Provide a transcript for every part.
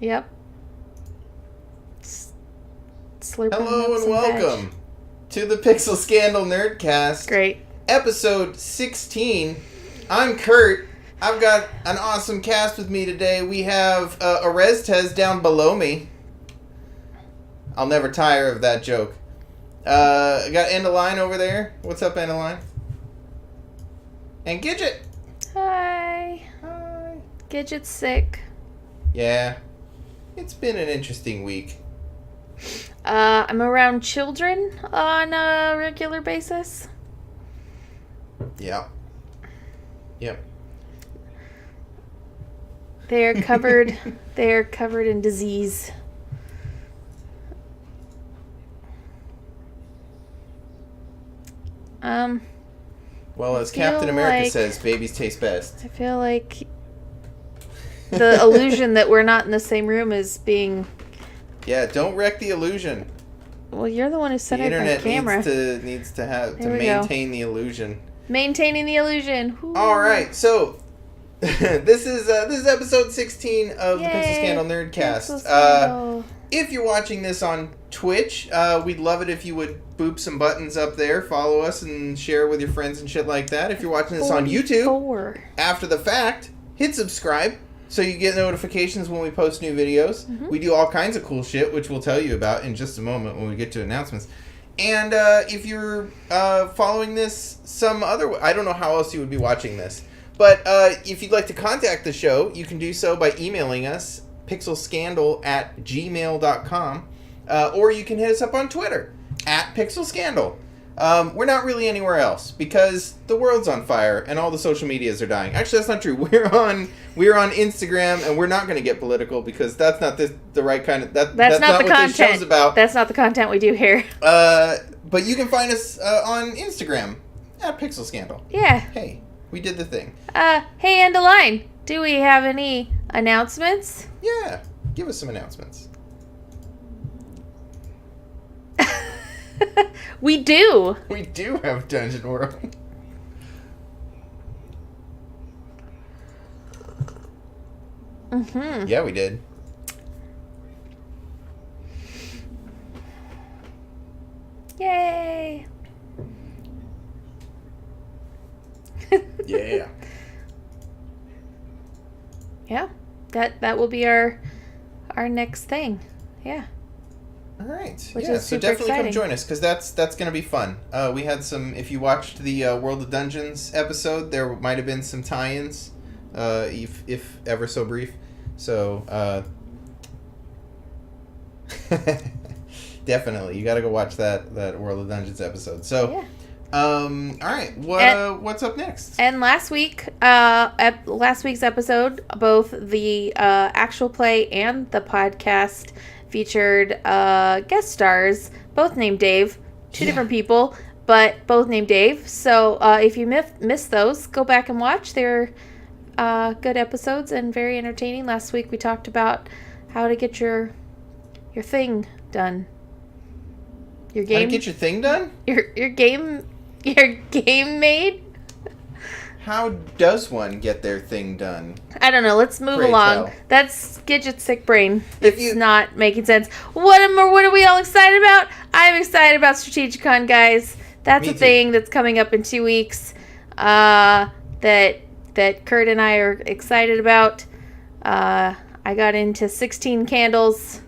Yep. Slurping Hello and welcome to the Pixel Scandal Nerdcast. Great. Episode 16. I'm Kurt. I've got an awesome cast with me today. We have Areztez down below me. I'll never tire of that joke. I got Endaline over there. What's up, Endaline? And Gidget. Hi. Hi. Gidget's sick. Yeah. It's been an interesting week. I'm around children on a regular basis. Yeah. Yep. They're covered in disease. Well, as Captain America says, babies taste best. I feel like the illusion that we're not in the same room is being... Yeah, don't wreck the illusion. Well, you're the one who set up the camera. The internet needs to maintain the illusion. Maintaining the illusion. Ooh. All right, so this is episode 16 of the Pixel Scandal Nerdcast. If you're watching this on Twitch, we'd love it if you would boop some buttons up there, follow us, and share with your friends and shit like that. If you're watching this on YouTube, after the fact, hit subscribe so you get notifications when we post new videos. Mm-hmm. We do all kinds of cool shit, which we'll tell you about in just a moment when we get to announcements. And if you're following this some other way, I don't know how else you would be watching this, but if you'd like to contact the show, you can do so by emailing us, pixelscandal@gmail.com, or you can hit us up on Twitter, @pixelscandal. We're not really anywhere else because the world's on fire and all the social medias are dying. Actually, that's not true. We're on Instagram, and we're not going to get political because that's not the right kind of... That's not what this show's about. That's not the content we do here. But you can find us on Instagram, @pixelscandal. Yeah. Hey, we did the thing. Hey, Endaline, do we have any announcements? Yeah, give us some announcements. We do. We do have Dungeon World. Mm-hmm. Yeah, we did. Yay. Yeah. Yeah. That will be our next thing. Yeah. All right. Which yeah, is so super definitely exciting. come join us because that's going to be fun. We had some, if you watched the World of Dungeons episode, there might have been some tie-ins, if ever so brief. So, definitely, you got to go watch that World of Dungeons episode. So, yeah. All right, what's up next? And last week's episode, both the actual play and the podcast featured guest stars, both named Dave. Two different people, but both named Dave. So if you missed those, go back and watch. They're good episodes and very entertaining. Last week we talked about how to get your thing done. Your game. How to get your thing done? Your game made. How does one get their thing done? I don't know. Let's move along. Tell. That's Gidget's sick brain. It's not making sense. What are we all excited about? I'm excited about Strategicon, guys. That's a thing that's coming up in 2 weeks. That Kurt and I are excited about. I got into 16 candles,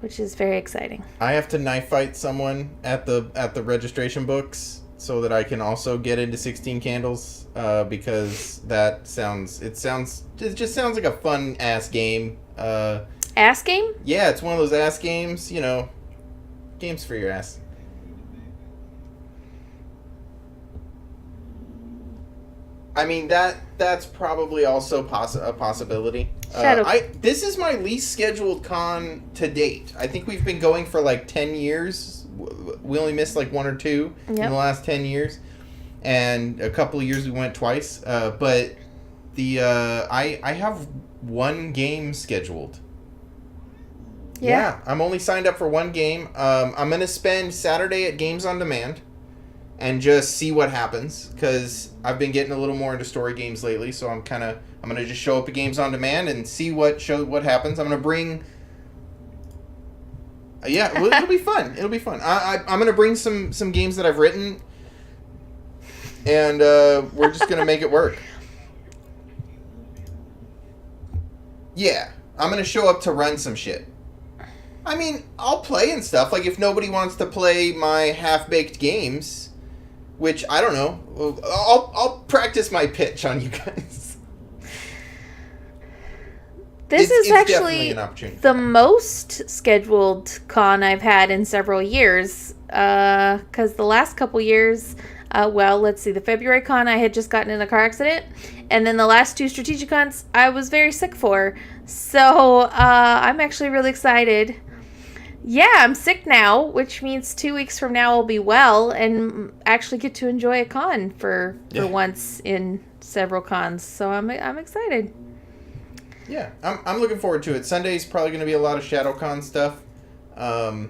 which is very exciting. I have to knife fight someone at the registration books so that I can also get into 16 candles, because it just sounds like a fun ass game. Ass game? Yeah, it's one of those ass games, games for your ass. I mean, that's probably also a possibility. This is my least scheduled con to date. I think we've been going for like 10 years. We only missed like 1 or 2 in the last 10 years. And a couple of years we went twice. But I have 1 game scheduled. Yeah, I'm only signed up for 1 game. I'm going to spend Saturday at Games on Demand. and just see what happens, because I've been getting a little more into story games lately, so I'm gonna just show up at Games on Demand and see what happens. I'm gonna bring it'll be fun. I'm gonna bring some games that I've written, and we're just gonna make it work. Yeah, I'm gonna show up to run some shit. I mean, I'll play and stuff. Like, if nobody wants to play my half-baked games, which, I don't know, I'll practice my pitch on you guys. This is actually the most scheduled con I've had in several years. Because the last couple years, let's see, the February con I had just gotten in a car accident. And then the last 2 strategic cons I was very sick for. So I'm actually really excited. Yeah, I'm sick now, which means 2 weeks from now I'll be well and actually get to enjoy a con for once in several cons. So I'm excited. Yeah, I'm looking forward to it. Sunday's probably going to be a lot of ShadowCon stuff.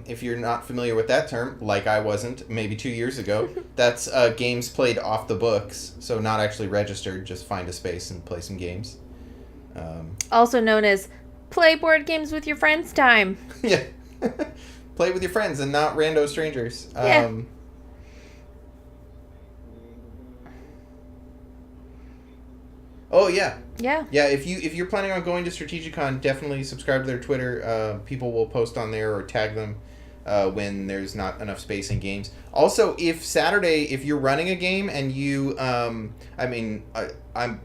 If you're not familiar with that term, like I wasn't maybe 2 years ago, that's games played off the books, so not actually registered, just find a space and play some games. Also known as play board games with your friends time. Yeah. Play with your friends and not rando strangers. Yeah. Oh, yeah. Yeah. Yeah, if you're planning on going to Strategicon, definitely subscribe to their Twitter. People will post on there or tag them when there's not enough space in games. Also, if you're running a game and you, I'm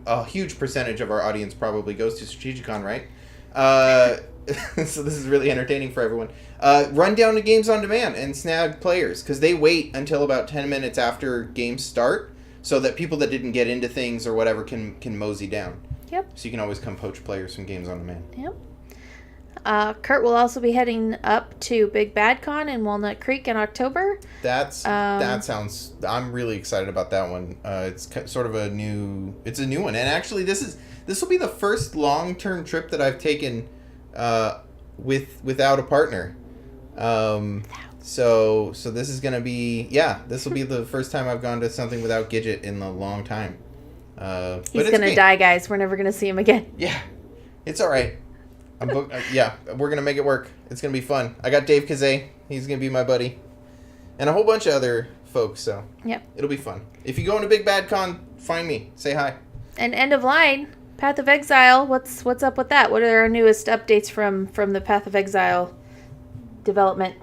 a huge percentage of our audience probably goes to Strategicon, right? So this is really entertaining for everyone. Run down to Games on Demand and snag players, because they wait until about 10 minutes after games start, so that people that didn't get into things or whatever can mosey down. Yep. So you can always come poach players from Games on Demand. Yep. Kurt will also be heading up to Big Bad Con in Walnut Creek in October. That sounds... I'm really excited about that one. It's sort of a new one. And actually, this will be the first long-term trip that I've taken without a partner. So this is gonna be this will be the first time I've gone to something without Gidget in a long time. He's gonna die, guys. We're never gonna see him again. Yeah, it's all right. I'm we're gonna make it work. It's gonna be fun. I got Dave Kazay. He's gonna be my buddy, and a whole bunch of other folks. So it'll be fun. If you go into Big Bad Con, find me. Say hi. And End of Line, Path of Exile. What's up with that? What are our newest updates from the Path of Exile development?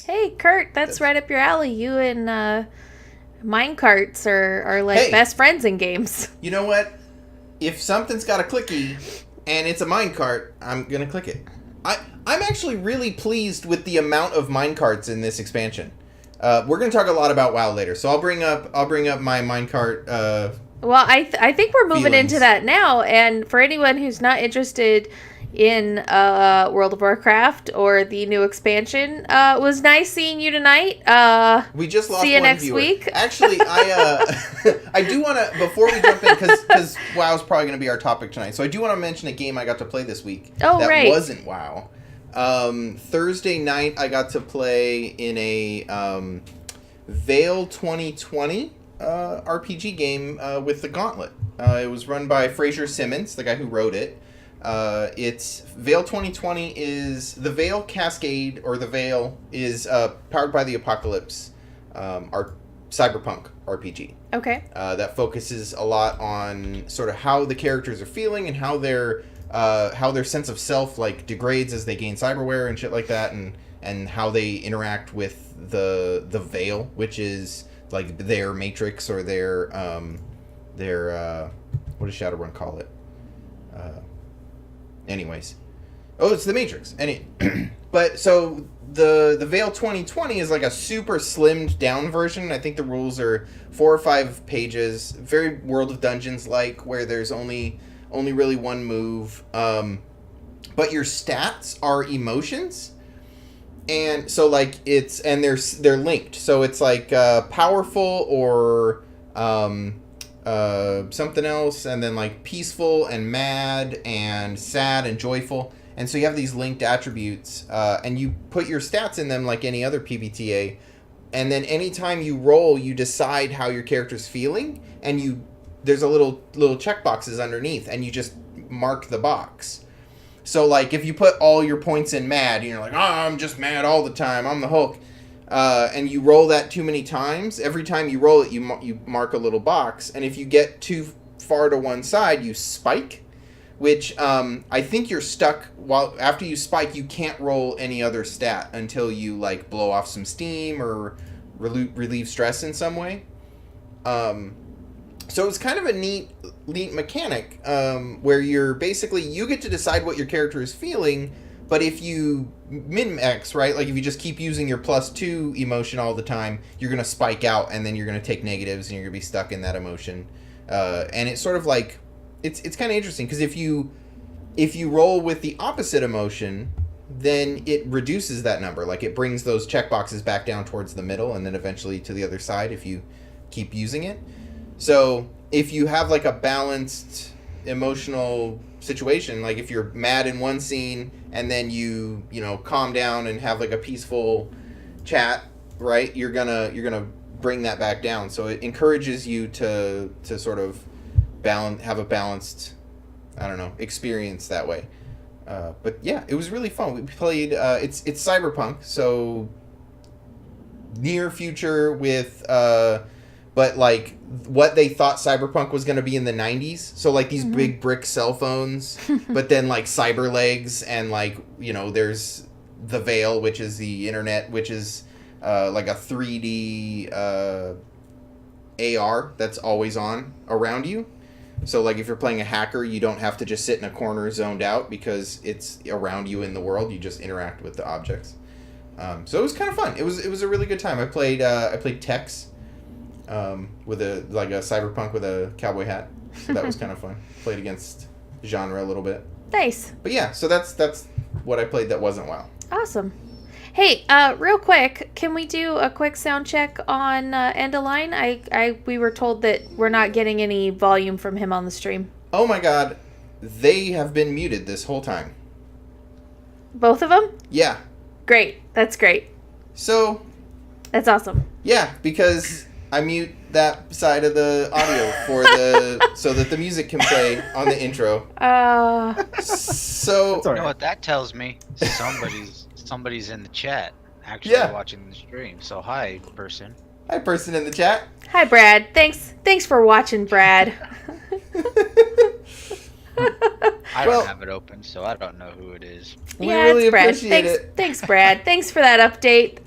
Hey, Kurt, that's right up your alley. You and minecarts are like best friends in games. You know what? If something's got a clicky and it's a minecart, I'm gonna click it. I'm actually really pleased with the amount of minecarts in this expansion. We're gonna talk a lot about WoW later, so I'll bring up my minecart. Well, I think we're moving into that now, and for anyone who's not interested in World of Warcraft or the new expansion, it was nice seeing you tonight. We just lost see you one next viewer. week. Actually, I do want to, before we jump in, because WoW's probably going to be our topic tonight, so I do want to mention a game I got to play this week that wasn't WoW. Thursday night, I got to play in a Veil 2020 RPG game with the Gauntlet. It was run by Fraser Simmons, the guy who wrote it. It's Veil 2020 is the Veil Cascade, or the Veil is powered by the Apocalypse, our cyberpunk RPG. Okay. That focuses a lot on sort of how the characters are feeling and how their sense of self like degrades as they gain cyberware and shit like that, and and how they interact with the Veil, which is like their matrix or their what does Shadowrun call it? Anyways. Oh, it's the Matrix. But so the Veil 2020 is like a super slimmed down version. I think the rules are 4 or 5 pages, very World of Dungeons like, where there's only really one move. But your stats are emotions. And so like they're linked. So it's like powerful or something else, and then like peaceful and mad and sad and joyful. And so you have these linked attributes, and you put your stats in them like any other PBTA. And then anytime you roll, you decide how your character's feeling, and there's a little checkboxes underneath, and you just mark the box. So like if you put all your points in mad, and you're like, I'm just mad all the time, I'm the Hulk, and you roll that too many times, every time you roll it, you mark a little box, and if you get too far to one side, you spike. Which I think you're stuck after you spike, you can't roll any other stat until you like blow off some steam or relieve stress in some way. So it's kind of a neat mechanic where you get to decide what your character is feeling, but if you min-max, right, like if you just keep using your +2 emotion all the time, you're going to spike out, and then you're going to take negatives and you're going to be stuck in that emotion. And it's sort of like, It's kind of interesting because if you roll with the opposite emotion, then it reduces that number. Like it brings those checkboxes back down towards the middle and then eventually to the other side if you keep using it. So if you have like a balanced emotional situation, like if you're mad in one scene and then you calm down and have like a peaceful chat, right? You're gonna bring that back down. So it encourages you to sort of have a balanced, experience that way. But yeah, it was really fun. We played, it's cyberpunk, so near future with, but like what they thought cyberpunk was going to be in the 90s. So like these big brick cell phones, but then like cyber legs, and like, there's the Veil, which is the internet, which is like a 3D AR that's always on around you. So, like, if you're playing a hacker, you don't have to just sit in a corner zoned out because it's around you in the world. You just interact with the objects. So it was kind of fun. It was a really good time. I played Tex with a cyberpunk with a cowboy hat. So that was kind of fun. Played against genre a little bit. Nice. But yeah, so that's what I played that wasn't WoW. Awesome. Hey, real quick, can we do a quick sound check on Endaline? We were told that we're not getting any volume from him on the stream. Oh my god, they have been muted this whole time. Both of them? Yeah. Great, that's great. So. That's awesome. Yeah, because I mute that side of the audio so that the music can play on the intro. So. You know what that tells me? Somebody's in the chat actually watching the stream. So hi, person. Hi, person in the chat. Hi, Brad. Thanks for watching, Brad. I don't have it open, so I don't know who it is. We really appreciate it. Thanks, Brad. Thanks for that update.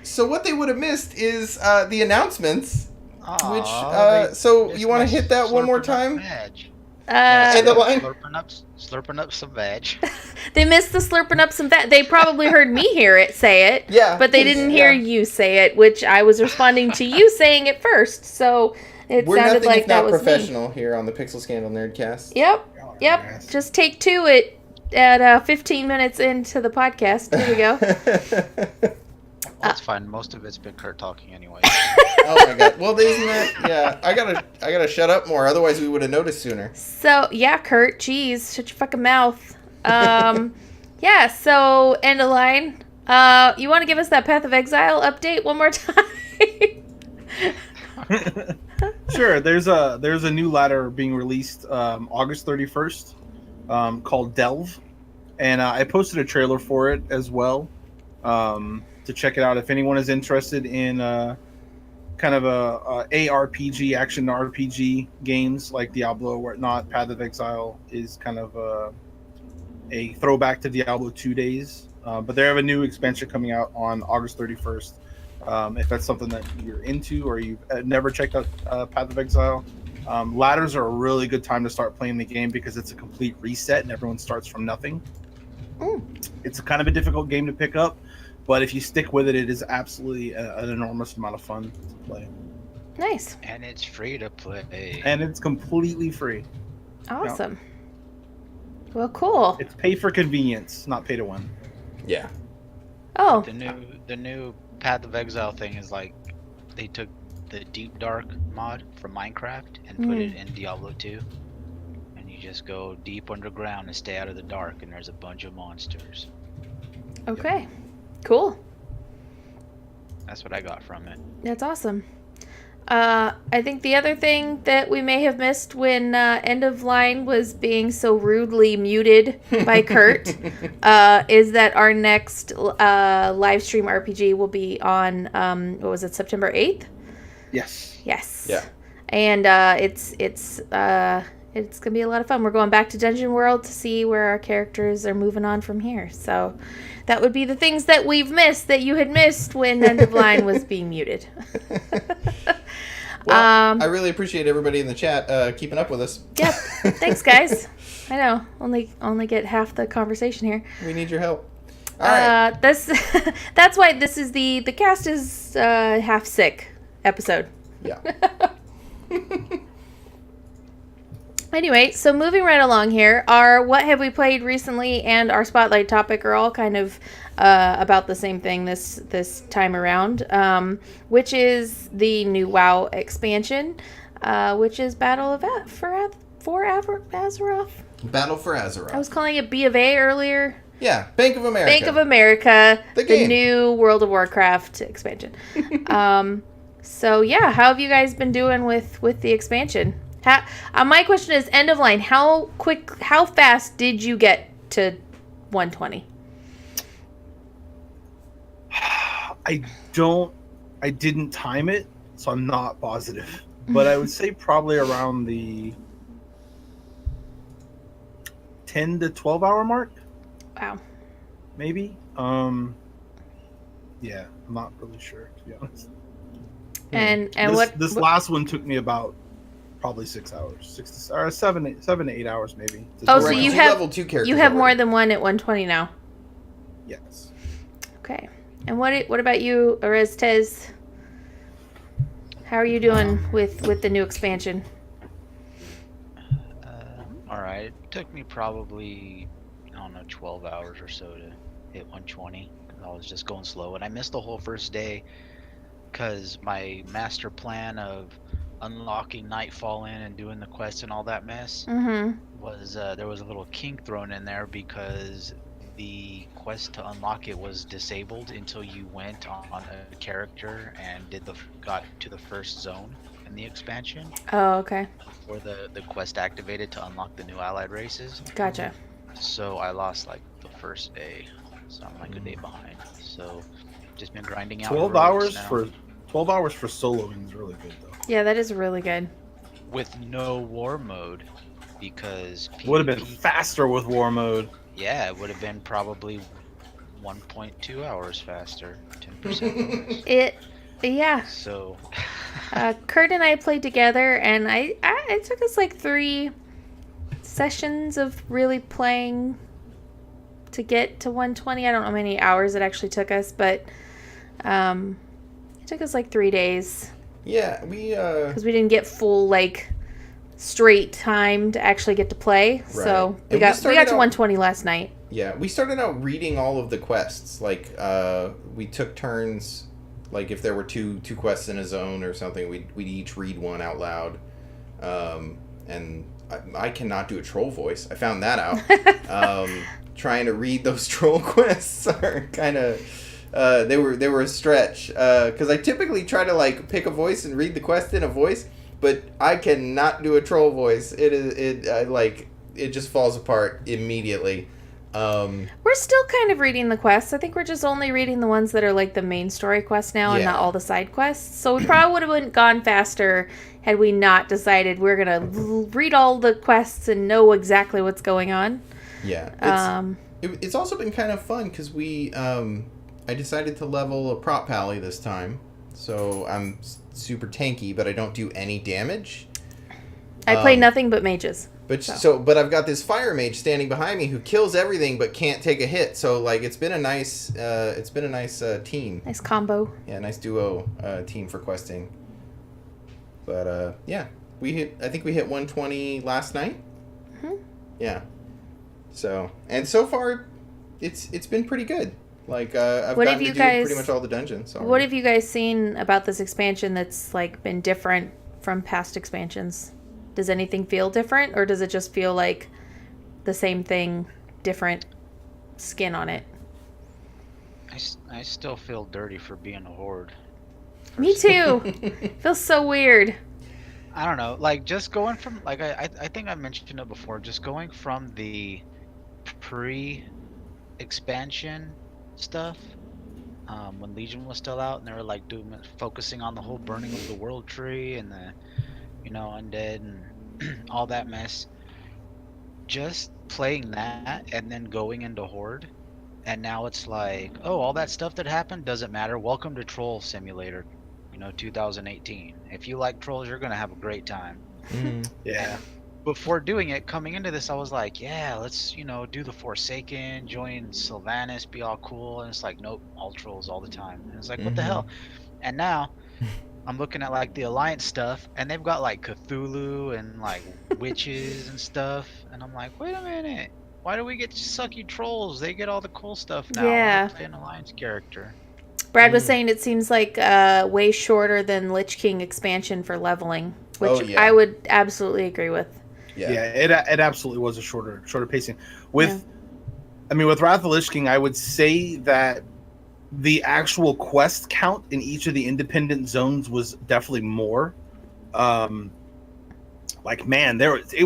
So what they would have missed is the announcements. Aww, so you want to hit that one more time? Slurping up some veg. They missed the slurping up some veg. They probably heard me say it. Yeah. But they didn't hear you say it, which I was responding to you saying it first. So it sounded like that was me. We're nothing if not professional here on the Pixel Scandal Nerdcast. Yep. Just take 2 at 15 minutes into the podcast. Here we go. That's fine. Most of it's been Kurt talking anyway. Oh my god. Well, isn't that? Yeah. I gotta shut up more. Otherwise, we would have noticed sooner. So yeah, Kurt. Jeez, shut your fucking mouth. Yeah. So Endaline, you want to give us that Path of Exile update one more time? Sure. There's a new ladder being released August 31st called Delve, and I posted a trailer for it as well. To check it out if anyone is interested in kind of a ARPG, action RPG games like Diablo or whatnot. Path of Exile is kind of a throwback to Diablo 2 days. But they have a new expansion coming out on August 31st. If that's something that you're into or you've never checked out Path of Exile, ladders are a really good time to start playing the game because it's a complete reset and everyone starts from nothing. It's kind of a difficult game to pick up, but if you stick with it, it is absolutely an enormous amount of fun to play. Nice. And it's free to play. And it's completely free. Awesome. Yeah. Well, cool. It's pay for convenience, not pay to win. Yeah. Oh. The new Path of Exile thing is like they took the Deep Dark mod from Minecraft and put it in Diablo 2. And you just go deep underground and stay out of the dark, and there's a bunch of monsters. Okay. Yep. Cool. That's what I got from it. That's awesome. I think the other thing that we may have missed when End of Line was being so rudely muted by Kurt is that our next live stream RPG will be on, what was it, September 8th? Yes. Yes. Yeah. And it's going to be a lot of fun. We're going back to Dungeon World to see where our characters are moving on from here. So that would be the things that we've missed that you had missed when End of Line was being muted. Well, I really appreciate everybody in the chat keeping up with us. Yep. Thanks, guys. I know. Only get half the conversation here. We need your help. All right. That's why this is the cast is half sick episode. Yeah. Anyway, so moving right along here, our what have we played recently and our spotlight topic are all kind of about the same thing this time around, which is the new WoW expansion, which is Battle for Azeroth. Battle for Azeroth. I was calling it B of A earlier. Yeah, Bank of America. Bank of America, the new World of Warcraft expansion. So yeah, how have you guys been doing with the expansion? My question is, End of Line, how fast did you get to 120? I didn't time it, so I'm not positive. But I would say probably around the 10 to 12 hour mark. Wow. Maybe. Yeah, I'm not really sure, to be honest. And this last one took me about probably 6 hours, 7 to 8 hours maybe. So you have level 2 characters. You have more than one at 120 now. Yes. Okay. And what about you, Aristez? How are you doing with the new expansion? All right. It took me probably 12 hours or so to hit 120. I was just going slow, and I missed the whole first day because my master plan of unlocking Nightfall in and doing the quest and all that mess was there was a little kink thrown in there because the quest to unlock it was disabled until you went on a character and got to the first zone in the expansion. Oh, okay. Where the quest activated to unlock the new allied races. Gotcha. So I lost like the first day, so I'm like a day behind. So just been grinding out. 12 hours for soloing is really good though. Yeah, that is really good. With no war mode, because would have been faster with war mode. Yeah, it would have been probably 1.2 hours faster, 10%. Yeah. So, Kurt and I played together, and it took us like 3 sessions of really playing to get to 120. I don't know how many hours it actually took us, but it took us like 3 days. Yeah, because we didn't get full like straight time to actually get to play. Right. So we got to 120 last night. Yeah, we started out reading all of the quests. Like we took turns. Like if there were two quests in a zone or something, we'd each read one out loud. And I cannot do a troll voice. I found that out. Trying to read those troll quests are kind of they were a stretch because I typically try to like pick a voice and read the quest in a voice, but I cannot do a troll voice. It just falls apart immediately. We're still kind of reading the quests. I think we're just only reading the ones that are like the main story quests now and not all the side quests. So we probably would have gone faster had we not decided we're going to read all the quests and know exactly what's going on. Yeah. it's also been kind of fun because I decided to level a prop pally this time, so I'm super tanky, but I don't do any damage. I play nothing but mages. But I've got this fire mage standing behind me who kills everything but can't take a hit. So like it's been a nice team. Nice combo. Yeah, nice duo team for questing. But yeah, I think we hit 120 last night. Mm-hmm. Yeah. So far, it's been pretty good. Like I've what gotten have to you do guys, pretty much all the dungeons. Already. What have you guys seen about this expansion that's like been different from past expansions? Does anything feel different, or does it just feel like the same thing, different skin on it? I still feel dirty for being a horde. Me too. Feels so weird. I don't know, like just going from like I think I mentioned it before, just going from the pre-expansion stuff when Legion was still out and they were like focusing on the whole burning of the world tree and the undead and all that mess. Just playing that and then going into Horde, and now it's like, oh, all that stuff that happened doesn't matter. Welcome to Troll Simulator, 2018. If you like trolls, you're gonna have a great time. Yeah. Before doing it, coming into this, I was like, yeah, let's do the Forsaken, join Sylvanas, be all cool, and it's like, nope, all trolls all the time. And it's like, what the hell? And now I'm looking at like the Alliance stuff, and they've got like Cthulhu and like witches and stuff, and I'm like, wait a minute, why do we get sucky trolls? They get all the cool stuff now. Yeah. I wanna play an Alliance character. Brad was saying it seems like way shorter than Lich King expansion for leveling, which I would absolutely agree with. Yeah, it absolutely was a shorter pacing. With Wrath of the Lich King, I would say that the actual quest count in each of the independent zones was definitely more. It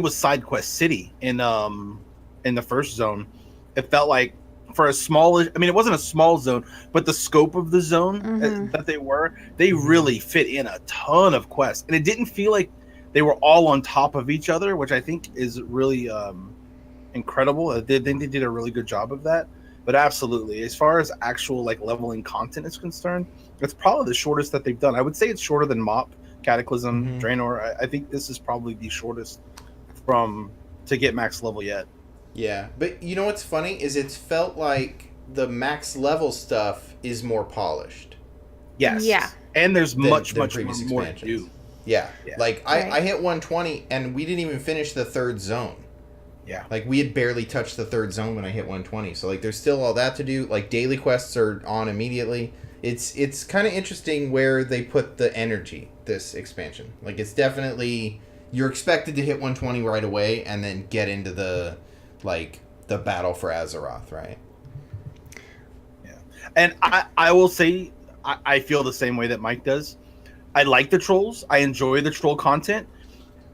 was side quest city in the first zone. It felt like for a small, it wasn't a small zone, but the scope of the zone that they really fit in a ton of quests, and it didn't feel like they were all on top of each other, which I think is really incredible. I think they did a really good job of that. But absolutely, as far as actual like leveling content is concerned, it's probably the shortest that they've done. I would say it's shorter than Mop, Cataclysm, Draenor. I think this is probably the shortest to get max level yet. Yeah, but you know what's funny is it's felt like the max level stuff is more polished. Yes. Yeah. And there's much more to do. Yeah. Like I hit 120 and we didn't even finish the third zone. Yeah. Like we had barely touched the third zone when I hit 120. So like there's still all that to do. Like daily quests are on immediately. It's kind of interesting where they put the energy this expansion. Like it's definitely you're expected to hit 120 right away and then get into the battle for Azeroth, right? Yeah. And I will say I feel the same way that Mike does. I like the trolls. I enjoy the troll content.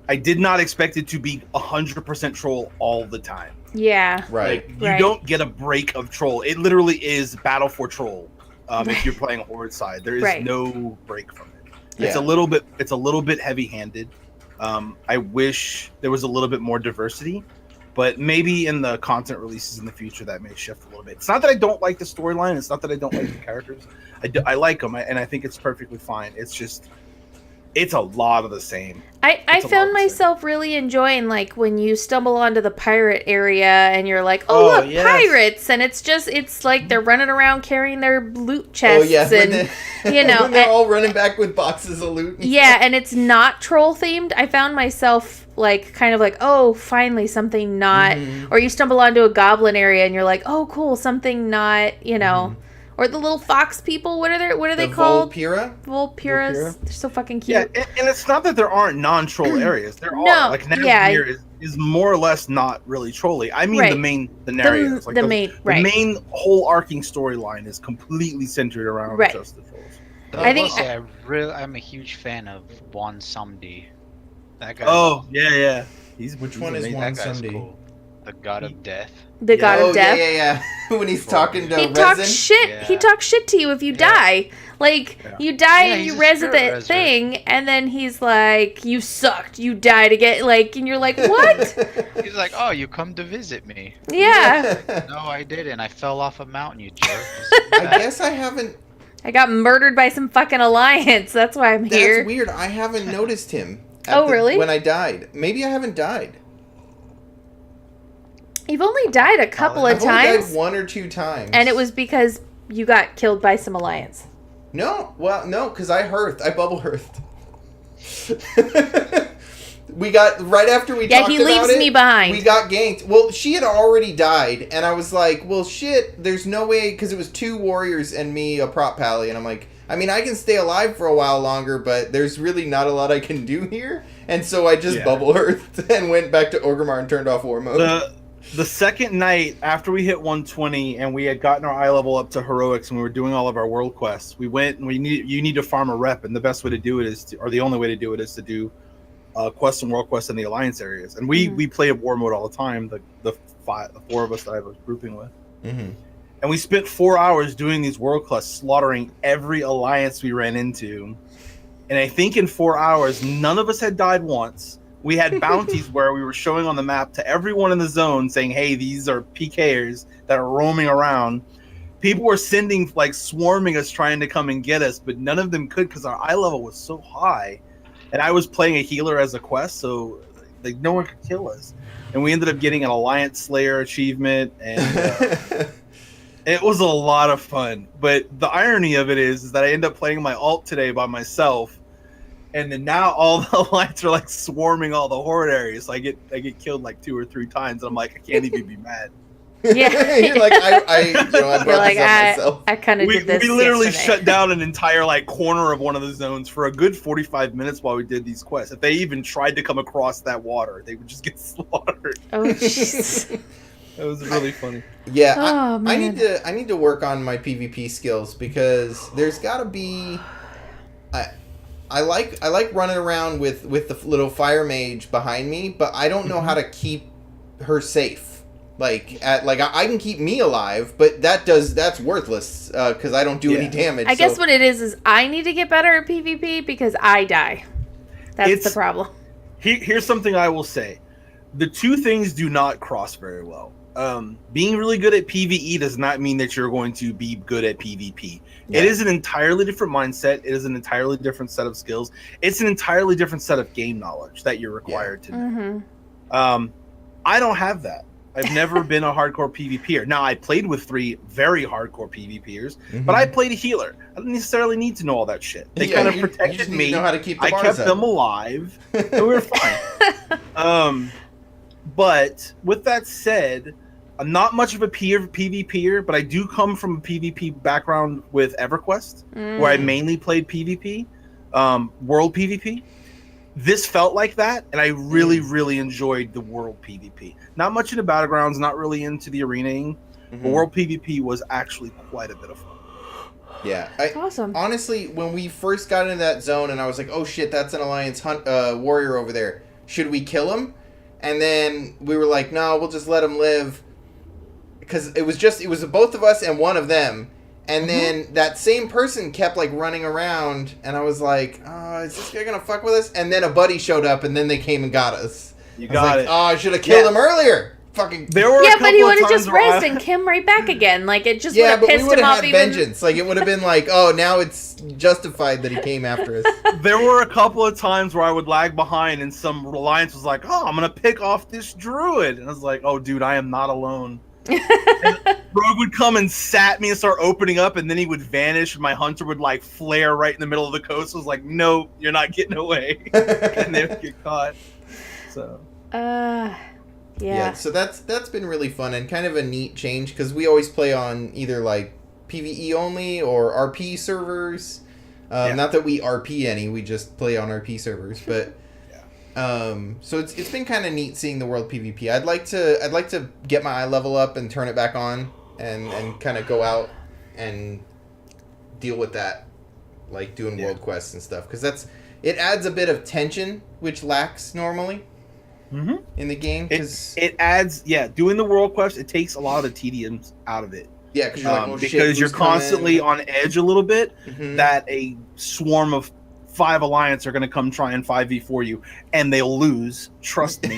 I did not expect it to be 100% troll all the time. Yeah. Right. You don't get a break of troll. It literally is battle for troll. If you're playing Horde side, there is no break from it. Yeah. It's a little bit heavy-handed. I wish there was a little bit more diversity, but maybe in the content releases in the future that may shift a little bit. It's not that I don't like the storyline. It's not that I don't like the characters. I like them, and I think it's perfectly fine. It's just, it's a lot of the same. I found myself really enjoying like when you stumble onto the pirate area and you're like, oh look, pirates, and it's like they're running around carrying their loot chests and when they're all running back with boxes of loot. And it's not troll themed. I found myself like kind of like, oh, finally something not, or you stumble onto a goblin area and you're like, oh cool, something not, Or the little fox people. What are they called? Volpiras. They're so fucking cute. Yeah, and it's not that there aren't non-troll areas. There are. Like Nazmir is more or less not really trolly. I mean the narratives. The main whole arcing storyline is completely centered around just the trolls. I think I'm a huge fan of Juan Samdi. That guy. Oh yeah. Which one is Juan Samdi? Cool. The god of death. The god of death. Yeah. when he's talking to he Resin. talks shit. Yeah. He talks shit to you if you die. Like you die and he's you a res spirit at that reser. thing, and then he's like, "You sucked. You died again." Like, and you're like, "What?" He's like, "Oh, you come to visit me." Yeah. No, I didn't. I fell off a mountain, you jerk. I guess I haven't. I got murdered by some fucking alliance. That's why I'm here. That's weird. I haven't noticed him. Really? When I died. Maybe I haven't died. You've only died a couple of I've only times, died 1 or 2 times. and it was because you got killed by some alliance. No, because I bubble hearthed. We got, right after we talked about it. Yeah, he leaves me behind. We got ganked. Well, she had already died, and I was like, well, shit, there's no way, because it was 2 warriors and me, a prop pally, and I'm like, I mean, I can stay alive for a while longer, but there's really not a lot I can do here, and so I just bubble hearthed and went back to Orgrimmar and turned off war mode. The second night after we hit 120 and we had gotten our eye level up to heroics and we were doing all of our world quests, we went and you need to farm a rep, and the best way to do it is the only way to do it is to do quests and world quests in the alliance areas. And we play war mode all the time. The 4 of us that I was grouping with, and we spent 4 hours doing these world quests, slaughtering every alliance we ran into. And I think in 4 hours, none of us had died once. We had bounties where we were showing on the map to everyone in the zone saying, hey, these are PKers that are roaming around. People were sending, like, swarming us trying to come and get us, but none of them could because our eye level was so high. And I was playing a healer as a quest, so like no one could kill us. And we ended up getting an Alliance Slayer achievement, and it was a lot of fun. But the irony of it is that I end up playing my alt today by myself. And then now all the alliance are like swarming all the horde areas. So I get killed like 2 or 3 times. And I'm like, I can't even be mad. Yeah. You're like, I brought this up myself. I kind of did this. We literally yesterday. shut down an entire like corner of one of the zones for a good 45 minutes while we did these quests. If they even tried to come across that water, they would just get slaughtered. Oh, jeez. It was really funny. Yeah, Oh, I man. need to work on my PvP skills because there's got to be. I like running around with the little fire mage behind me, but I don't know how to keep her safe. I can keep me alive, but that's worthless because I don't do any damage. I guess what it is I need to get better at PvP because I die. That's the problem. Here's something I will say: the 2 things do not cross very well. Being really good at PvE does not mean that you're going to be good at PvP. Yeah. It is an entirely different mindset. It is an entirely different set of skills. It's an entirely different set of game knowledge that you're required to know. I don't have that. I've never been a hardcore PvPer. Now, I played with 3 very hardcore PvPers, but I played a healer. I didn't necessarily need to know all that shit. They kind of protected me. Know how to keep the I kept them alive, and we were fine. But with that said, I'm not much of a PvPer, but I do come from a PvP background with EverQuest, where I mainly played PvP, world PvP. This felt like that, and I really, really enjoyed the world PvP. Not much into Battlegrounds, not really into the arenaing, but world PvP was actually quite a bit of fun. Yeah. Awesome. Honestly, when we first got into that zone, and I was like, oh shit, that's an Alliance warrior over there. Should we kill him? And then we were like, no, we'll just let him live. Because it was both of us and one of them. And then that same person kept like running around, and I was like, oh, is this guy gonna fuck with us? And then a buddy showed up, and then they came and got us. You got it. Oh, I should have killed him earlier. Fucking. There were but he would have just rezzed and came right back again. Like, it just would have pissed him off. Yeah, but we would have had even... vengeance. Like, it would have been like, oh, now it's justified that he came after us. There were a couple of times where I would lag behind, and some alliance was like, oh, I'm gonna pick off this druid. And I was like, oh, dude, I am not alone. Rogue would come and sat me and start opening up, and then he would vanish, and my hunter would like flare right in the middle of the coast. I was like, no, you're not getting away. And they would get caught. So yeah, so that's been really fun and kind of a neat change because we always play on either like PvE only or RP servers. Not that we RP any, we just play on RP servers, but so it's been kind of neat seeing the world PvP. I'd like to get my eye level up and turn it back on and kind of go out and deal with that, like doing world quests and stuff, because it adds a bit of tension which lacks normally. in the game. It adds, doing the world quest, it takes a lot of the tedium out of it. Yeah, because you're like, because you're constantly on edge a little bit, that a swarm of 5 Alliance are going to come try and 5v4 you, and they'll lose. Trust me.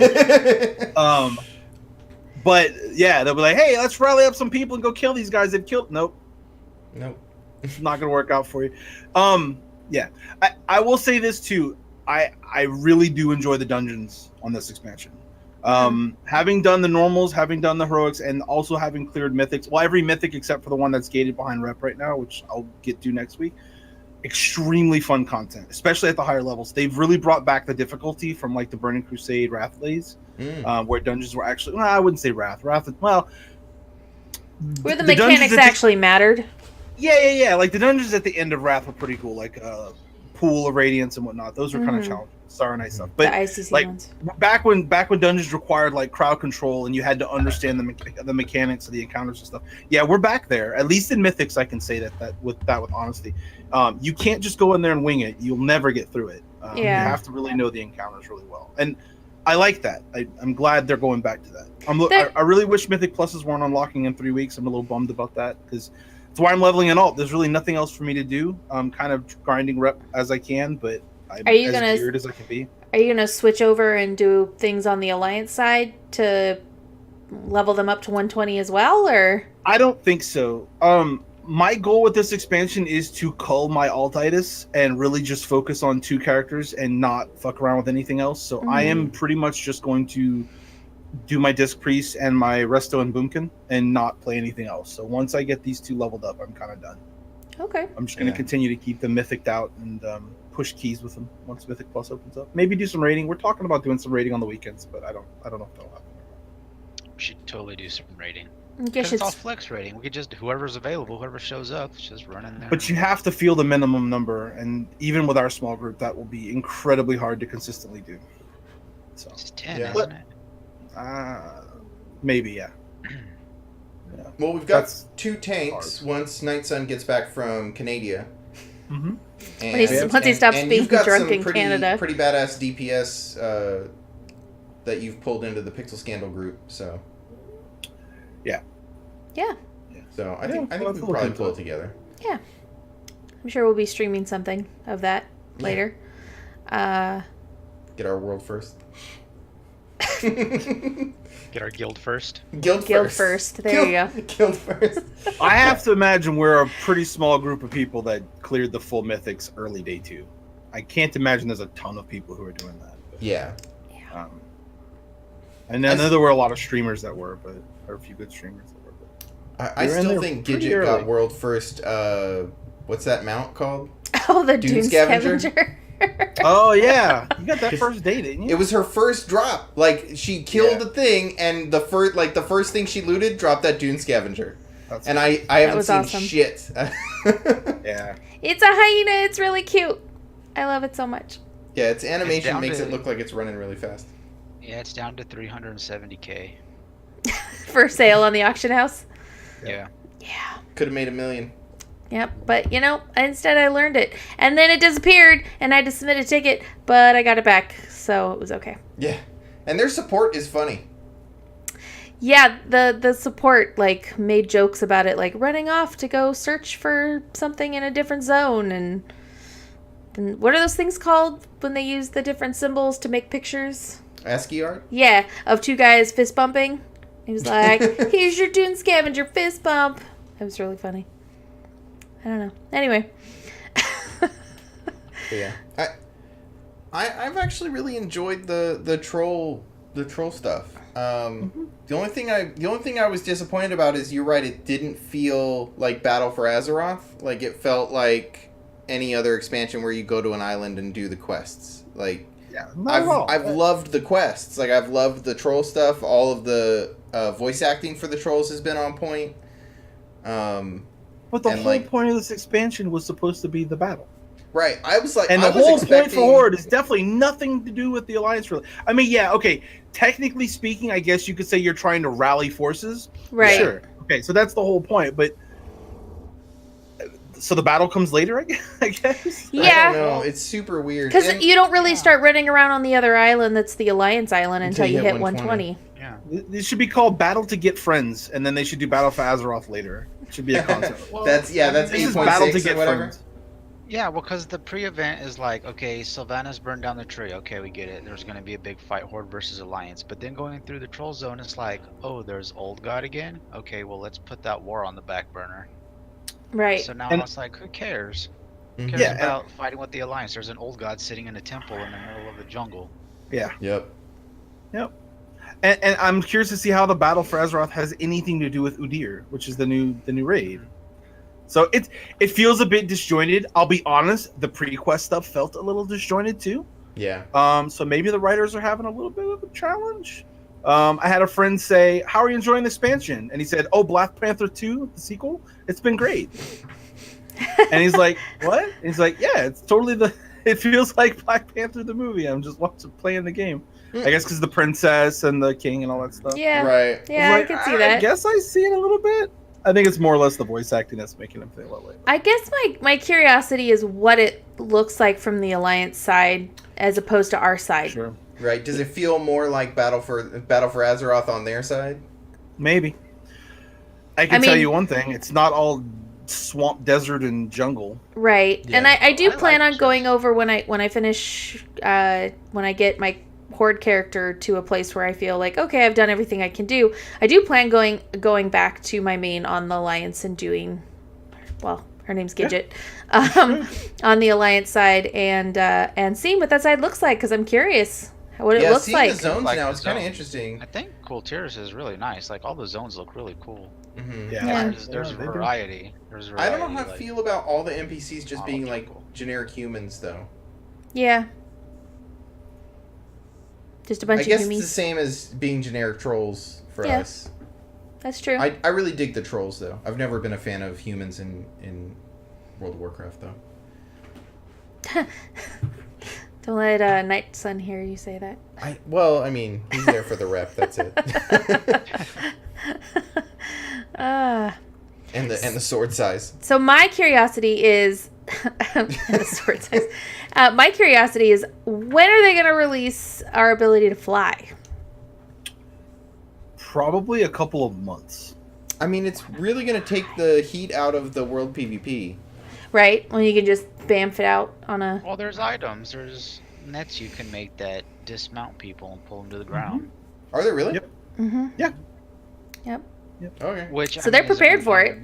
But yeah, they'll be like, "Hey, let's rally up some people and go kill these guys they've killed." Nope. It's not going to work out for you. Yeah, I will say this too. I really do enjoy the dungeons on this expansion. Having done the normals, having done the heroics, and also having cleared mythics. Well, every mythic except for the one that's gated behind rep right now, which I'll get to next week. Extremely fun content, especially at the higher levels. They've really brought back the difficulty from like the Burning Crusade Wrathblaze, where dungeons were actually, well, I wouldn't say Wrath, where the mechanics actually mattered. Yeah. Like the dungeons at the end of Wrath were pretty cool, like Pool of Radiance and whatnot. Those were kind of challenging. Starry Night stuff. But like ones. back when dungeons required like crowd control and you had to understand the mechanics of the encounters and stuff. Yeah, we're back there. At least in Mythics, I can say that with honesty. You can't just go in there and wing it. You'll never get through it. You have to really know the encounters really well. And I like that. I'm glad they're going back to that. I really wish Mythic Pluses weren't unlocking in 3 weeks. I'm a little bummed about that because that's why I'm leveling an alt. There's really nothing else for me to do. I'm kind of grinding rep as I can, but I'm as geared as I can be. Are you gonna switch over and do things on the Alliance side to level them up to 120 as well, or? I don't think so. My goal with this expansion is to cull my altitis and really just focus on 2 characters and not fuck around with anything else. So I am pretty much just going to do my Disc Priest and my Resto and Boomkin and not play anything else. So once I get these 2 leveled up, I'm kind of done. Okay. I'm just going to continue to keep them mythicked out and push keys with them once Mythic Plus opens up. Maybe do some raiding. We're talking about doing some raiding on the weekends, but I don't know if that'll happen. We should totally do some raiding. Because it's all flex raiding. We could just, whoever's available, whoever shows up, just run in there. But you have to feel the minimum number, and even with our small group, that will be incredibly hard to consistently do. So it's 10, isn't it? Maybe, yeah. Well, we've got 2 tanks once Night Sun gets back from Canada. Once he stops being drunk in Canada. Pretty badass DPS that you've pulled into the Pixel Scandal group, so. Yeah. So I think we can probably pull it together. Yeah. I'm sure we'll be streaming something of that later. Get our world first. Get our guild first. Guild first. There you go. Guild first. I have to imagine we're a pretty small group of people that cleared the full mythics early day 2. I can't imagine there's a ton of people who are doing that. But, yeah. And I know there were a lot of streamers that were, but or a few good streamers that were. But I still think Gidget got world first. What's that mount called? Oh, the Dune Scavenger. Oh yeah, you got that first day, didn't you? It was her first drop. Like she killed the thing, and the first thing she looted dropped that Dune Scavenger. And I haven't seen shit. Yeah. It's a hyena. It's really cute. I love it so much. Yeah, its animation makes it look like it's running really fast. Yeah, it's down to 370K. For sale on the auction house? Yeah. Yeah. Could have made $1 million. Yep, but instead I learned it. And then it disappeared, and I had to submit a ticket, but I got it back, so it was okay. Yeah. And their support is funny. Yeah, the support, made jokes about it, running off to go search for something in a different zone, and what are those things called when they use the different symbols to make pictures? ASCII art? Yeah, of 2 guys fist bumping. He was like, here's your Dune Scavenger fist bump. It was really funny. I don't know. Anyway. Yeah. I've actually really enjoyed the troll stuff. The only thing I was disappointed about is, you're right, it didn't feel like Battle for Azeroth. Like, it felt like any other expansion where you go to an island and do the quests. Like, yeah, I've loved the quests. Like, I've loved the troll stuff. All of the voice acting for the trolls has been on point. But the whole point of this expansion was supposed to be the battle. Right. I was like, and the whole point for Horde is definitely nothing to do with the Alliance. I mean, yeah, okay. Technically speaking, I guess you could say you're trying to rally forces. Right. Sure. Okay, so that's the whole point. But So the battle comes later, I guess. Yeah. I don't know. It's super weird. Because you don't really start running around on the other island that's the Alliance Island until you hit 120. Yeah. This should be called Battle to Get Friends, and then they should do Battle for Azeroth later. It should be a concept. Well, that's 8.6 or whatever. Friends. Yeah, well, because the pre-event is like, okay, Sylvanas burned down the tree. Okay, we get it. There's going to be a big fight, Horde versus Alliance. But then going through the Troll Zone, it's like, oh, there's Old God again? Okay, well, let's put that war on the back burner. Right. So now it's like, who cares? Who cares about fighting with the Alliance? There's an Old God sitting in a temple in the middle of the jungle. Yeah. Yep. And I'm curious to see how the Battle for Azeroth has anything to do with Udyr, which is the new raid. So it feels a bit disjointed. I'll be honest, the pre-quest stuff felt a little disjointed too. Yeah. So maybe the writers are having a little bit of a challenge. I had a friend say, "How are you enjoying the expansion?" And he said, "Oh, Black Panther 2, the sequel, it's been great." And he's like, "What?" And he's like, "Yeah, it's totally it feels like Black Panther the movie. I'm just playing the game." I guess because the princess and the king and all that stuff. Yeah. Right. Yeah, I can see that. I guess I see it a little bit. I think it's more or less the voice acting that's making him feel that way. I guess my curiosity is what it looks like from the Alliance side as opposed to our side. Sure. Right. Does it feel more like Battle for Azeroth on their side? Maybe. I can tell you one thing. It's not all swamp, desert, and jungle. Right. Yeah. And I do plan like on going over when I finish when I get my Horde character to a place where I feel like, okay, I've done everything I can do. I do plan going back to my main on the Alliance and doing, well, her name's Gidget, on the Alliance side and seeing what that side looks like because I'm curious what it looks like. The zones Like now the is kind of zone. interesting. I think Cool Tears is really nice. Like, all the zones look really cool. Mm-hmm. Yeah. There's they do. variety. I don't know how I feel about all the NPCs just model being like jungle. generic humans, though. Yeah. Just a bunch I guess of it's the humans. same as being generic trolls for Yeah. us. That's true. I really dig the trolls, though. I've never been a fan of humans in World of Warcraft, though. Don't let Night Sun hear you say that. I mean, he's there for the rep. That's it. And the sword size. So my curiosity is the sword size. My curiosity is when are they going to release our ability to fly? Probably a couple of months. I mean, it's really going to take the heat out of the world PvP. Right? When you can just bamf it out on a... Well, there's items. There's nets you can make that dismount people and pull them to the ground. Are there really? Yep. Mm-hmm. Yeah. Yep. Okay. Which So they're prepared for it.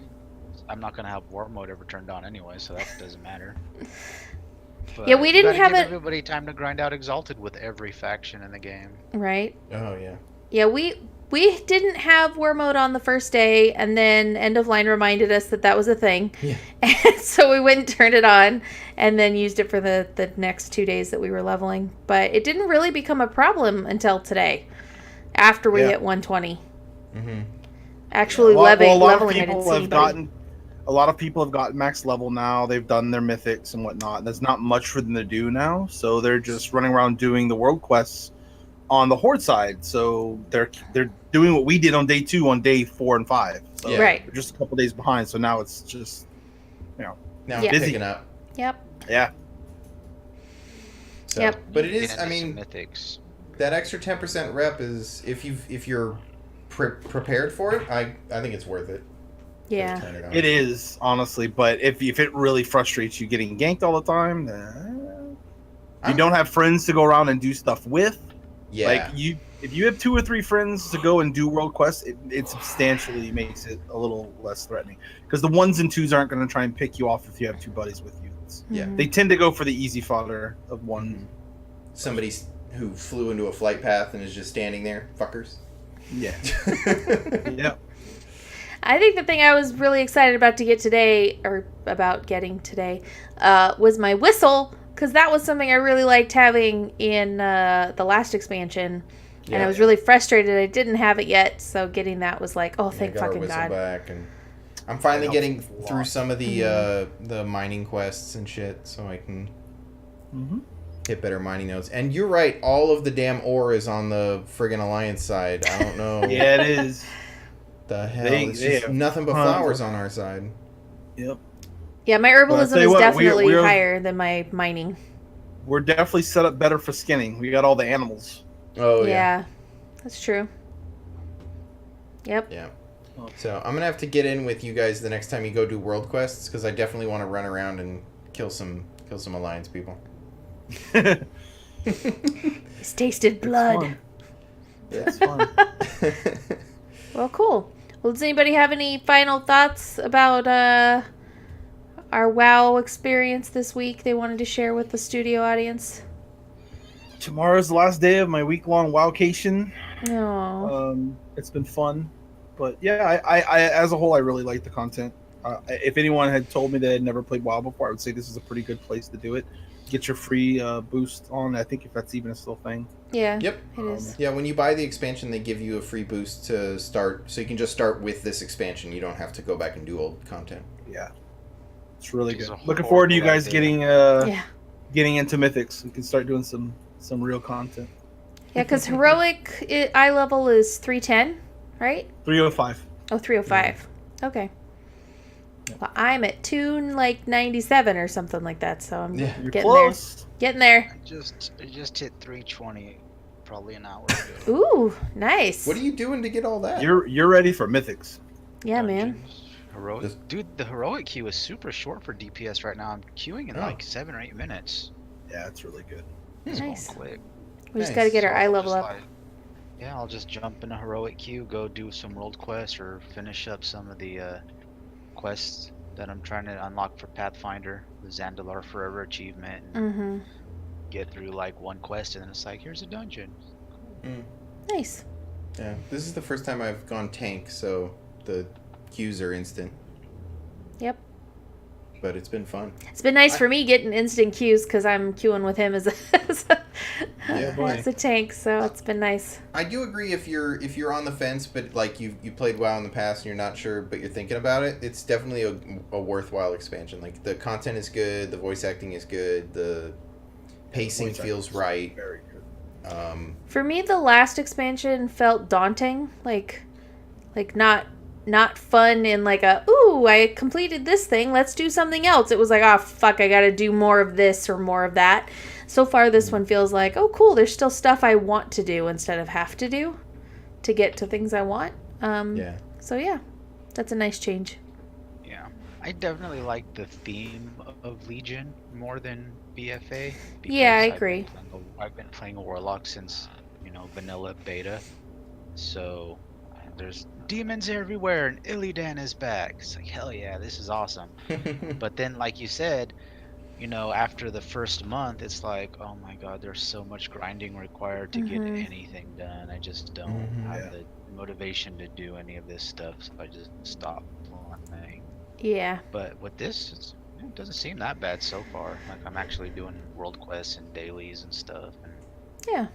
I'm not gonna have war mode ever turned on anyway, so that doesn't matter. But Yeah, we didn't you gotta have give it- everybody time to grind out Exalted with every faction in the game. Right? Oh, yeah. Yeah, we didn't have war mode on the first day, and then End of Line reminded us that was a thing. Yeah. And so we went and turned it on, and then used it for the next 2 days that we were leveling. But it didn't really become a problem until today, after we hit 120. Mm-hmm. Actually, a lot leveling, of I didn't people see have anybody. gotten. A lot of people have gotten max level now. They've done their mythics and whatnot. There's not much for them to do now, so they're just running around doing the world quests on the Horde side. So they're doing what we did on day 2 on day 4 and 5. So Yeah. Right. they're just a couple days behind. So now it's just, Now Yeah. I'm Busy. picking up. Yep. yeah. So. Yep. But it Get is, into I some mean, mythics. that extra 10% rep is, if you're prepared for it, I think it's worth it. Yeah. Turn it on. It is, honestly. But if it really frustrates you getting ganked all the time, you don't have friends to go around and do stuff with. Yeah. Like if you have 2 or 3 friends to go and do world quests, it substantially makes it a little less threatening. Because the 1s and 2s aren't going to try and pick you off if you have 2 buddies with you. Yeah. Mhm. They tend to go for the easy fodder of 1. Somebody who flew into a flight path and is just standing there. Fuckers. Yeah. Yeah. I think the thing I was really excited about getting today, was my whistle, because that was something I really liked having in the last expansion, and I was really frustrated I didn't have it yet. So getting that was like, oh, thank got our fucking whistle God. back, and I'm finally That getting helps a lot. through some of the mining quests and shit, so I can hit better mining nodes. And you're right, all of the damn ore is on the friggin' Alliance side. I don't know. Yeah, it is. The hell? They It's just have nothing but tons of- flowers on our side. Yep. Yeah, my herbalism is definitely we're higher than my mining. We're definitely set up better for skinning. We got all the animals. Oh, yeah. That's true. Yep. Yeah. So I'm going to have to get in with you guys the next time you go do world quests, because I definitely want to run around and kill some Alliance people. He's tasted blood. It's fun. Well, cool. Well, does anybody have any final thoughts about our WoW experience this week they wanted to share with the studio audience? Tomorrow's the last day of my week-long Wowcation. No. It's been fun, but yeah, I as a whole, I really like the content. If anyone had told me they had never played WoW before, I would say this is a pretty good place to do it. Get your free boost on. I think if that's even a still thing. Yeah. Yep. It is. Yeah, when you buy the expansion, they give you a free boost to start, so you can just start with this expansion. You don't have to go back and do old content. Yeah, it's really Which is good. a Looking forward to you horrible guys idea. getting into Mythics. We can start doing some real content. Yeah, because heroic eye level is 310, right? 305. Oh, 305. Okay. Well, I'm at 297 or something like that, so I'm Yeah. You're getting close. there. Getting there. I just hit 320 probably an hour ago. Ooh, nice. What are you doing to get all that? You're ready for Mythics. Yeah, man. Dungeons, Heroic. Dude, the heroic queue is super short for DPS right now. I'm queuing in like 7 or 8 minutes. Yeah, it's really good. It's Nice. going quick. We just Nice. got to get our So eye I'll level just, up. like, yeah, I'll just jump in a heroic queue, go do some world quests, or finish up some of the quests that I'm trying to unlock for Pathfinder, the Zandalar Forever achievement, and Mm-hmm. get through like one quest, and then it's like, here's a dungeon. Nice. Yeah, this is the first time I've gone tank, so the queues are instant. Yep. But it's been fun. It's been nice for me getting instant queues because I'm queuing with him as a tank, so it's been nice. I do agree if you're on the fence, but like you played WoW in the past and you're not sure, but you're thinking about it. It's definitely a worthwhile expansion. Like the content is good, the voice acting is good, the pacing feels right. Very good. For me, the last expansion felt daunting, like not fun in like a, ooh, I completed this thing, let's do something else. It was like, oh fuck, I gotta do more of this or more of that. So far this one feels like, oh cool, there's still stuff I want to do instead of have to do to get to things I want. Yeah. So yeah, that's a nice change. Yeah, I definitely like the theme of Legion more than BFA. Yeah, I because agree. I've been playing a Warlock since, vanilla beta. So there's demons everywhere and Illidan is back. It's like, hell yeah, this is awesome. But then, like you said, after the first month, it's like, oh my god, there's so much grinding required to get anything done. I just don't have the motivation to do any of this stuff, so I just stop playing. Yeah. But with this, it doesn't seem that bad so far. Like, I'm actually doing world quests and dailies and stuff, and Yeah.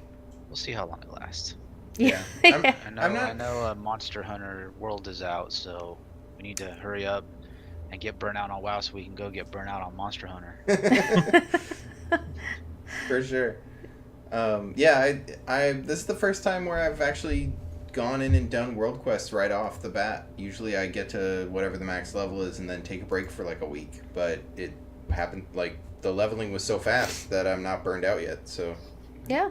we'll see how long it lasts. Yeah. I know Monster Hunter World is out, so we need to hurry up and get burnt out on WoW so we can go get burnt out on Monster Hunter. For sure. Yeah, this is the first time where I've actually gone in and done world quests right off the bat. Usually I get to whatever the max level is and then take a break for like a week, but it happened, like, the leveling was so fast that I'm not burned out yet, so Yeah.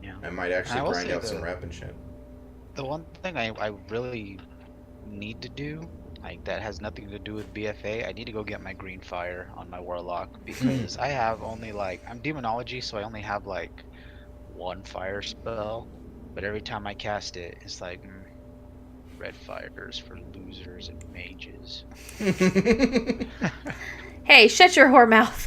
Yeah. I might actually I will grind say out some rep and shit. The one thing I really need to do, like, that has nothing to do with BFA, I need to go get my green fire on my Warlock, because I have only, like, I'm demonology, so I only have, like, one fire spell, but every time I cast it, it's like, red fires for losers and mages. Hey, shut your whore mouth.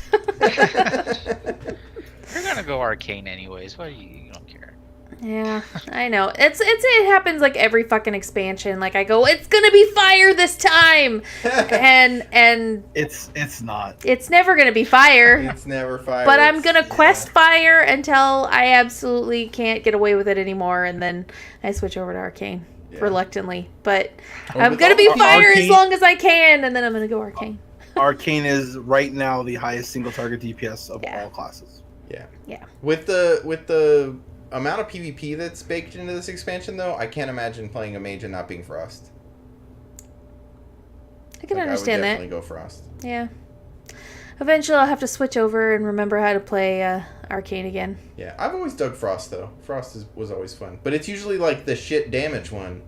You're gonna go arcane anyways, why do you don't care? Yeah, I know. It happens like every fucking expansion. Like I go, it's gonna be fire this time, and It's not. it's never gonna be fire. It's never fire. But I'm gonna quest fire until I absolutely can't get away with it anymore, and then I switch over to arcane reluctantly. But I'm gonna be fire as long as I can, and then I'm gonna go arcane. Arcane is right now the highest single target DPS of all classes. Yeah. Yeah. With the amount of PvP that's baked into this expansion, though, I can't imagine playing a mage and not being Frost. I can understand that. I would definitely go Frost. Yeah. Eventually, I'll have to switch over and remember how to play Arcane again. Yeah, I've always dug Frost, though. Frost was always fun. But it's usually, like, the shit damage one.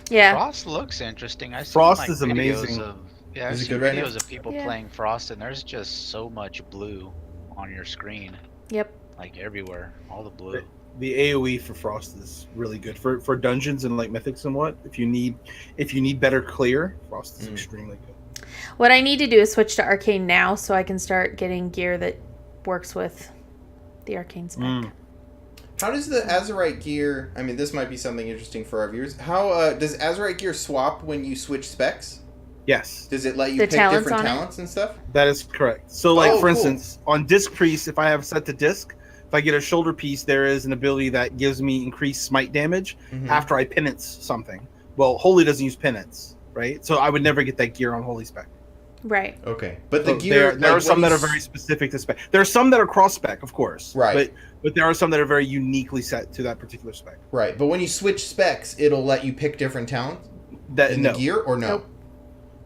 Yeah. Frost looks interesting. I see Frost like, is videos amazing. Is it videos good right now? of people playing Frost, and there's just so much blue on your screen. Yep. Like, everywhere. All the blue. The AoE for Frost is really good for dungeons and like mythics and what. If you need better clear, Frost is extremely good. What I need to do is switch to Arcane now so I can start getting gear that works with the Arcane spec. How does the Azerite gear... I mean, this might be something interesting for our viewers. How does Azerite gear swap when you switch specs? Yes. Does it let you The pick talents different on it? talents and stuff? That is correct. So, like, for cool. instance, on Disc Priest, if I have set to Disc, if I get a shoulder piece, there is an ability that gives me increased smite damage after I penance something. Well, Holy doesn't use penance, right? So I would never get that gear on Holy spec. Right. Okay. But So the gear... there are some that are very specific to spec. There are some that are cross-spec, of course. Right. But there are some that are very uniquely set to that particular spec. Right. But when you switch specs, it'll let you pick different talents in No. the gear, or no? Nope.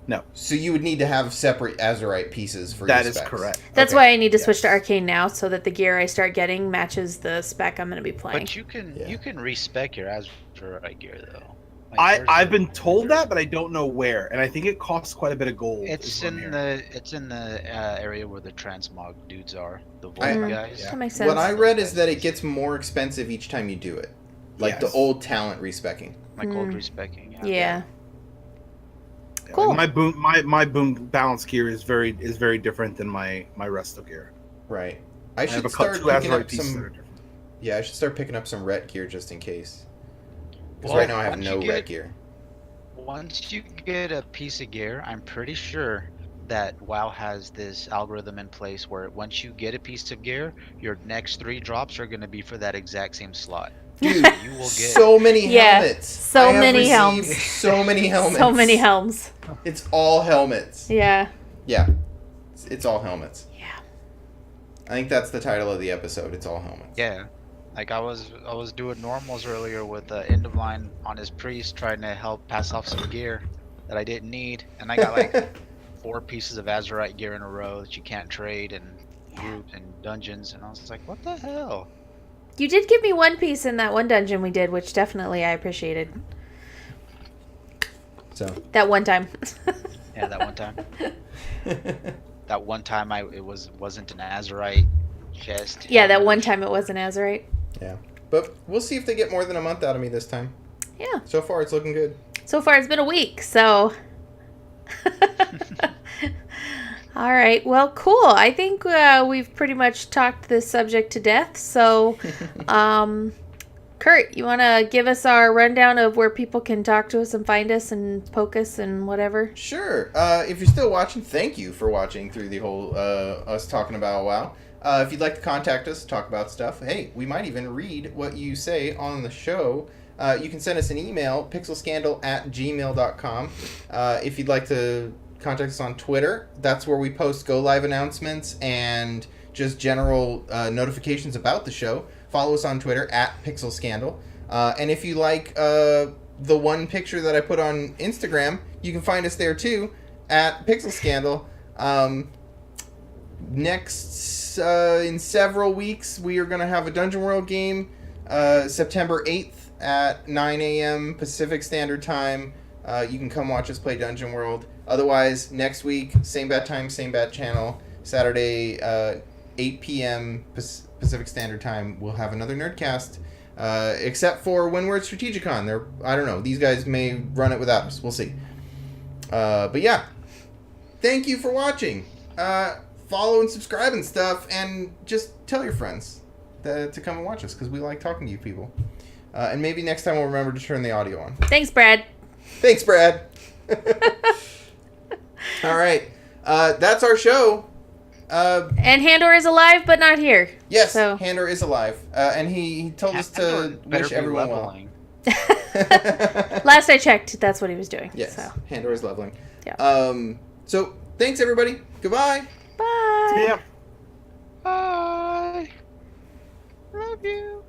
No. So you would need to have separate Azerite pieces for That your is specs. correct. That's Okay. why I need to switch to Arcane now so that the gear I start getting matches the spec I'm going to be playing. But you can respec your Azerite gear, though. I've been told that, but I don't know where, and I think it costs quite a bit of gold. It's in the area where the transmog dudes are, the Void guys. That makes sense. What I read is that it gets more expensive each time you do it. Like the Yes. old talent respecking. Like old respecking. Yeah. Yeah, Cool. like my boom balance gear is very different than my resto gear. Right. I should have start two picking Azerite up pieces that some... are different. Yeah, I should start picking up some ret gear just in case. Because Well, right now I have once no you get- ret gear. Once you get a piece of gear, I'm pretty sure that WoW has this algorithm in place where once you get a piece of gear, your next 3 drops are going to be for that exact same slot. Dude, You will get so many Yeah, helmets. so I have many received helms. So many helmets. So many helms. It's all helmets. Yeah. Yeah. It's all helmets. Yeah. I think that's the title of the episode. It's all helmets. Yeah. Like I was doing normals earlier with end of line on his priest, trying to help pass off some gear that I didn't need, and I got like 4 pieces of Azerite gear in a row that you can't trade in groups and dungeons, and I was like, what the hell? You did give me one piece in that one dungeon we did, which definitely I appreciated. So. That one time. Yeah, that one time. That one time it wasn't an Azerite chest. Yeah, that one time it was an Azerite. Yeah. But we'll see if they get more than a month out of me this time. Yeah. So far, it's looking good. So far, it's been a week, so... All right. Well, cool. I think we've pretty much talked this subject to death. So, Kurt, you want to give us our rundown of where people can talk to us and find us and poke us and whatever? Sure. If you're still watching, thank you for watching through the whole us talking about WoW. If you'd like to contact us, talk about stuff, hey, we might even read what you say on the show. You can send us an email, pixelscandal@gmail.com. If you'd like to contact us on Twitter, that's where we post go live announcements and just general notifications about the show. Follow us on Twitter @pixelscandal. And if you like the one picture that I put on Instagram, you can find us there too @pixelscandal. Next, in several weeks, we are going to have a Dungeon World game, September 8th at 9 a.m. Pacific Standard Time. You can come watch us play Dungeon World. Otherwise, next week, same bad time, same bad channel, Saturday, 8 p.m. Pacific Standard Time, we'll have another Nerdcast. Except for when we're at Strategicon. I don't know, these guys may run it without us. We'll see. But yeah, thank you for watching. Follow and subscribe and stuff, and just tell your friends to come and watch us, because we like talking to you people. And maybe next time we'll remember to turn the audio on. Thanks, Brad. Thanks, Brad. All right. That's our show. And Handor is alive, but not here. Yes, So. Handor is alive. And he told us to wish everyone well. Last I checked, that's what he was doing. Yes, So. Handor is leveling. Yeah. So, thanks, everybody. Goodbye. Bye. Yeah. Bye. Love you.